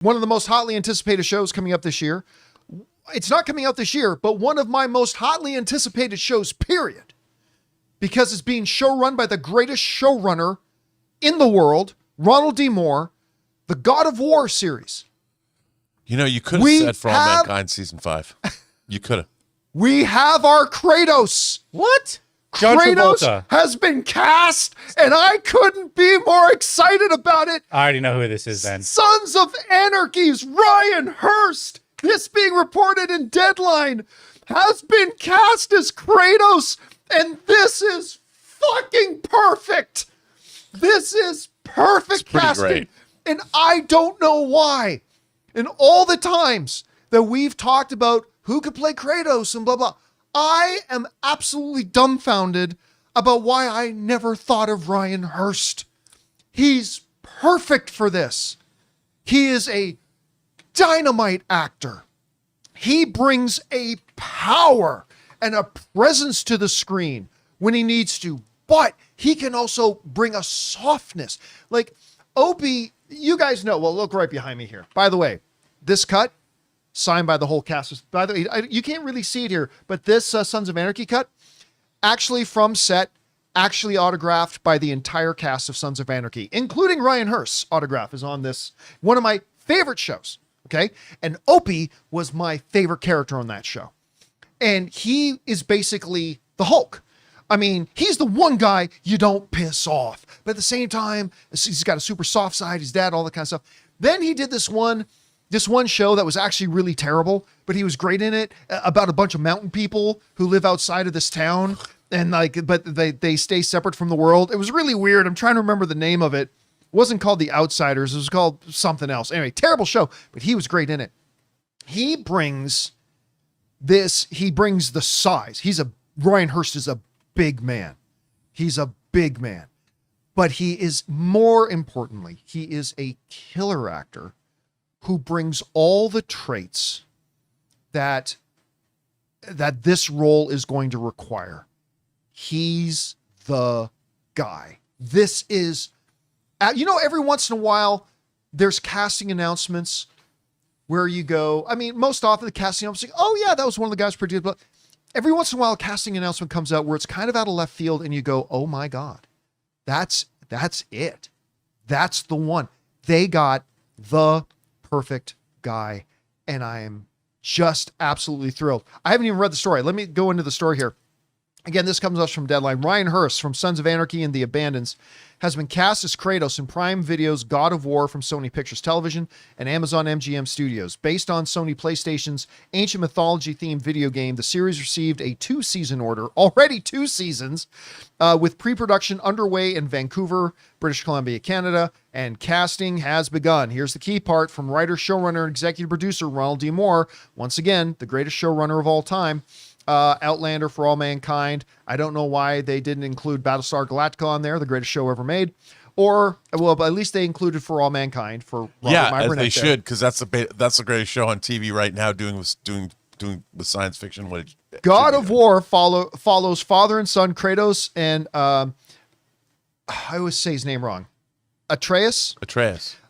one of the most hotly anticipated shows coming up this year. It's not coming out this year, but one of my most hotly anticipated shows, period. Because it's being showrun by the greatest showrunner in the world, Ronald D. Moore, the God of War series. You know, you could have said For All Mankind Season 5. You could have. We have our Kratos. What? John Kratos Travolta has been cast, and I couldn't be more excited about it. I already know who this is then. Sons of Anarchy's Ryan Hurst, this being reported in Deadline, has been cast as Kratos, and this is fucking perfect. This is perfect casting. Great. And I don't know why. And all the times that we've talked about who could play Kratos and blah, blah, I am absolutely dumbfounded about why I never thought of Ryan Hurst. He's perfect for this. He is a dynamite actor. He brings a power and a presence to the screen when he needs to, but he can also bring a softness. Like Opie, you guys know, well, look right behind me here. By the way, this cut, signed by the whole cast. By the way, you can't really see it here, but this Sons of Anarchy cut, actually from set, actually autographed by the entire cast of Sons of Anarchy, including Ryan Hurst's autograph is on this. One of my favorite shows, okay? And Opie was my favorite character on that show. And he is basically the Hulk. I mean, he's the one guy you don't piss off. But at the same time, he's got a super soft side, his dad, all that kind of stuff. Then he did this one show that was actually really terrible, but he was great in it, about a bunch of mountain people who live outside of this town and but they stay separate from the world. It was really weird. I'm trying to remember the name of it. It wasn't called The Outsiders. It was called something else. Anyway, terrible show, but he was great in it. He brings the size. Ryan Hurst is a big man. He's a big man, but he is, more importantly, he is a killer actor who brings all the traits that this role is going to require. He's the guy. This is, every once in a while, there's casting announcements where you go, I mean, most often the casting announcement, oh yeah, that was one of the guys pretty good, but every once in a while a casting announcement comes out where it's kind of out of left field and you go, oh my God, that's it. That's the one. They got the perfect guy, and I am just absolutely thrilled. I haven't even read the story. Let me go into the story here. Again, this comes us from Deadline. Ryan Hurst from Sons of Anarchy and The Abandons has been cast as Kratos in Prime Video's God of War from Sony Pictures Television and Amazon MGM Studios. Based on Sony PlayStation's ancient mythology-themed video game, the series received a 2-season order, already 2 seasons, with pre-production underway in Vancouver, British Columbia, Canada, and casting has begun. Here's the key part from writer, showrunner, and executive producer Ronald D. Moore, once again, the greatest showrunner of all time. Outlander, For All Mankind. I don't know why they didn't include Battlestar Galactica on there, the greatest show ever made. Or, well, at least they included For All Mankind for Robert as they should, because that's the greatest show on TV right now, doing with science fiction. God of War follows father and son Kratos and I always say his name wrong. Atreus.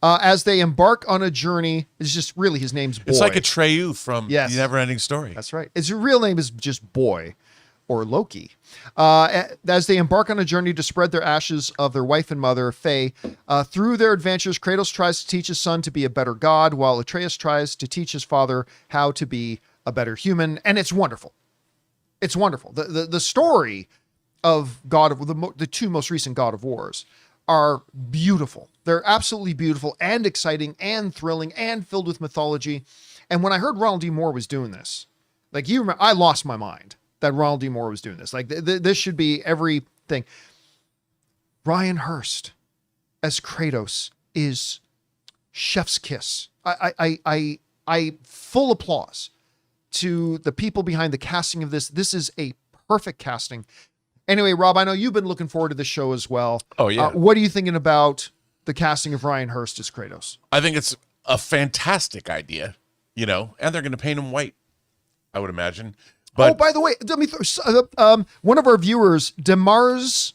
As they embark on a journey, it's just really his name's Boy. It's like Atreyu from The Never-Ending Story. That's right. His real name is just Boy, or Loki. As they embark on a journey to spread their ashes of their wife and mother, Faye, through their adventures, Kratos tries to teach his son to be a better god, while Atreus tries to teach his father how to be a better human. And it's wonderful. It's wonderful. The story of the 2 most recent God of Wars are beautiful. They're absolutely beautiful and exciting and thrilling and filled with mythology. And when I heard Ronald D. Moore was doing this, I lost my mind that Ronald D. Moore was doing this. This should be everything. Ryan Hurst as Kratos is chef's kiss. I full applause to the people behind the casting of this. This is a perfect casting. Anyway, Rob, I know you've been looking forward to this show as well. Oh, yeah. What are you thinking about the casting of Ryan Hurst as Kratos? I think it's a fantastic idea, and they're going to paint him white, I would imagine. But by the way, one of our viewers, Damaris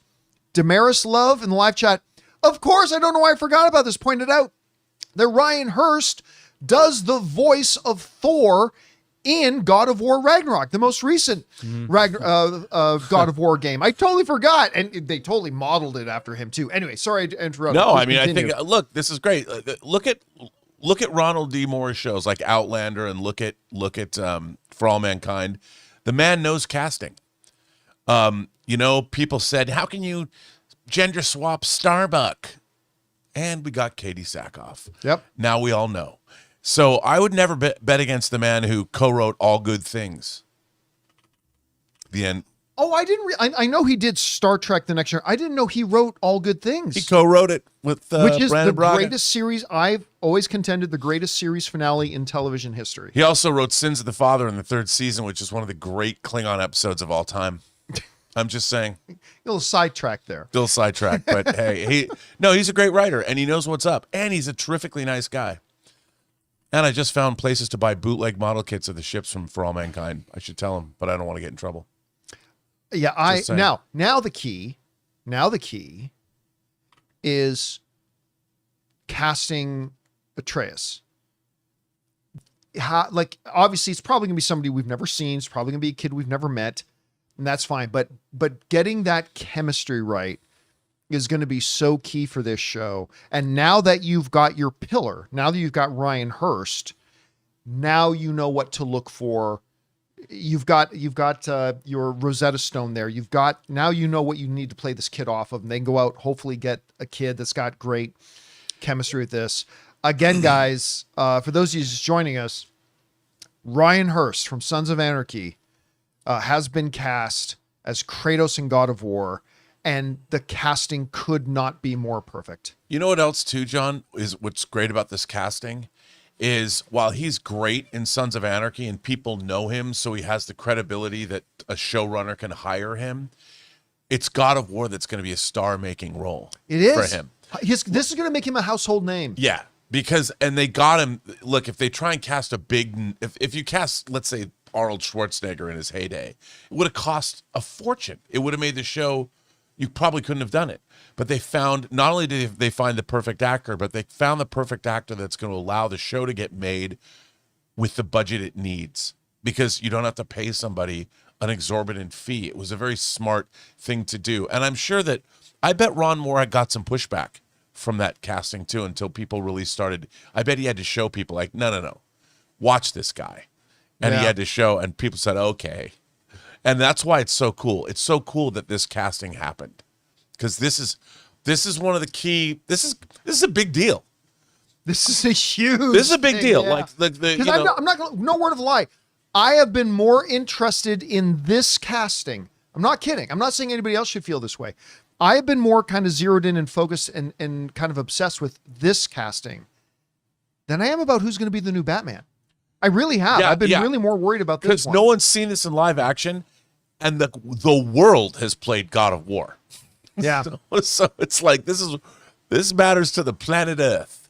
Love in the live chat, of course, I don't know why I forgot about this, pointed out that Ryan Hurst does the voice of Thor in God of War Ragnarok, the most recent God of War game. I totally forgot. And they totally modeled it after him too. Anyway, sorry to interrupt. No, Please I mean, continue. I think, look, this is great. Look at Ronald D. Moore's shows like Outlander, and look at For All Mankind. The man knows casting. People said, how can you gender swap Starbuck? And we got Katie Sackhoff. Yep. Now we all know. So I would never bet against the man who co-wrote All Good Things. The end. Oh, I didn't. I know he did Star Trek: The Next Year. I didn't know he wrote All Good Things. He co-wrote it with which is Brandon the Braga. greatest series. I've always contended the greatest series finale in television history. He also wrote Sins of the Father in the 3rd season, which is one of the great Klingon episodes of all time. I'm just saying. A little sidetrack there. Still sidetracked, but hey, he's a great writer, and he knows what's up, and he's a terrifically nice guy. And I just found places to buy bootleg model kits of the ships from For All Mankind. I should tell him, but I don't want to get in trouble. Yeah, now the key is casting Atreus. Obviously, it's probably gonna be somebody we've never seen. It's probably gonna be a kid we've never met, and that's fine. But getting that chemistry right is going to be so key for this show. And now that you've got your pillar, now that you've got Ryan Hurst, now you know what to look for. You've got your Rosetta Stone there. Now you know what you need to play this kid off of, and then go out, hopefully get a kid that's got great chemistry with this. Again, guys, for those of you just joining us, Ryan Hurst from Sons of Anarchy has been cast as Kratos in God of War, and the casting could not be more perfect. You know what else too, John, is what's great about this casting is while he's great in Sons of Anarchy and people know him, so he has the credibility that a showrunner can hire him, it's God of War that's going to be a star-making role. It is. For him. This is going to make him a household name. Yeah, because, and they got him, look, if they try and cast a big, if you cast, let's say, Arnold Schwarzenegger in his heyday, it would have cost a fortune. It would have made the show, you probably couldn't have done it. But they found, not only did they find the perfect actor, but they found the perfect actor that's going to allow the show to get made with the budget it needs, because you don't have to pay somebody an exorbitant fee. It was a very smart thing to do. And I'm sure that, I bet Ron Moore got some pushback from that casting too, until people really started. I bet he had to show people like, no, watch this guy. And he had to show, and people said, okay. And that's why it's so cool. It's so cool that this casting happened, because this is one of the key. This is a big deal. This is a huge. This is a big thing, deal. yeah. Like because I'm not gonna, no word of a lie. I have been more interested in this casting. I'm not kidding. I'm not saying anybody else should feel this way. I have been more kind of zeroed in and focused and kind of obsessed with this casting than I am about who's going to be the new Batman. I really have. Yeah, I've been really more worried about this because one. no one's seen this in live action, and the world has played God of War. Yeah. So it's like this matters to the planet Earth.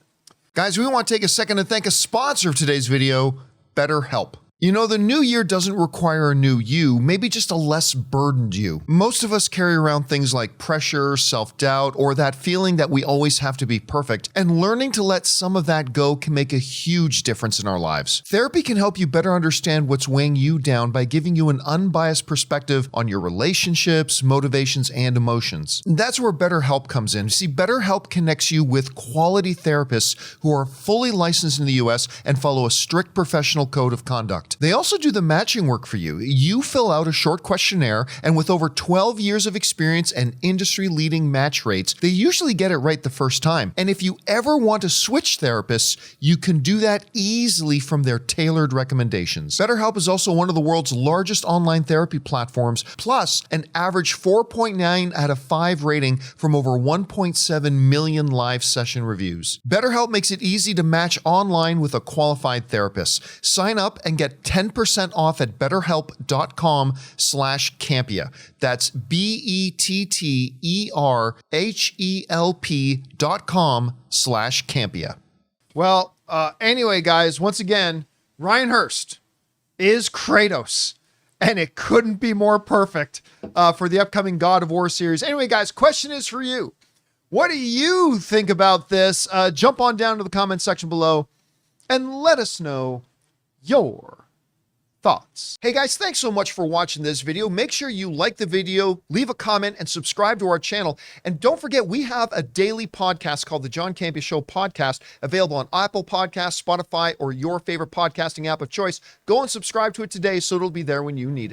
Guys, we want to take a second to thank a sponsor of today's video, BetterHelp. You know, the new year doesn't require a new you, maybe just a less burdened you. Most of us carry around things like pressure, self-doubt, or that feeling that we always have to be perfect, and learning to let some of that go can make a huge difference in our lives. Therapy can help you better understand what's weighing you down by giving you an unbiased perspective on your relationships, motivations, and emotions. That's where BetterHelp comes in. See, BetterHelp connects you with quality therapists who are fully licensed in the US and follow a strict professional code of conduct. They also do the matching work for you. You fill out a short questionnaire, and with over 12 years of experience and industry-leading match rates, they usually get it right the first time. And if you ever want to switch therapists, you can do that easily from their tailored recommendations. BetterHelp is also one of the world's largest online therapy platforms, plus an average 4.9 out of 5 rating from over 1.7 million live session reviews. BetterHelp makes it easy to match online with a qualified therapist. Sign up and get 10% off at betterhelp.com/Campea. That's BETTERHELP.com/Campea. Well, anyway, guys, once again, Ryan Hurst is Kratos, and it couldn't be more perfect for the upcoming God of War series. Anyway, guys, question is for you. What do you think about this? Jump on down to the comment section below. and let us know your thoughts. Hey guys, thanks so much for watching this video. Make sure you like the video, leave a comment, and subscribe to our channel. And don't forget, we have a daily podcast called the John Campea Show podcast, available on Apple Podcasts, Spotify, or your favorite podcasting app of choice. Go and subscribe to it today so it'll be there when you need it.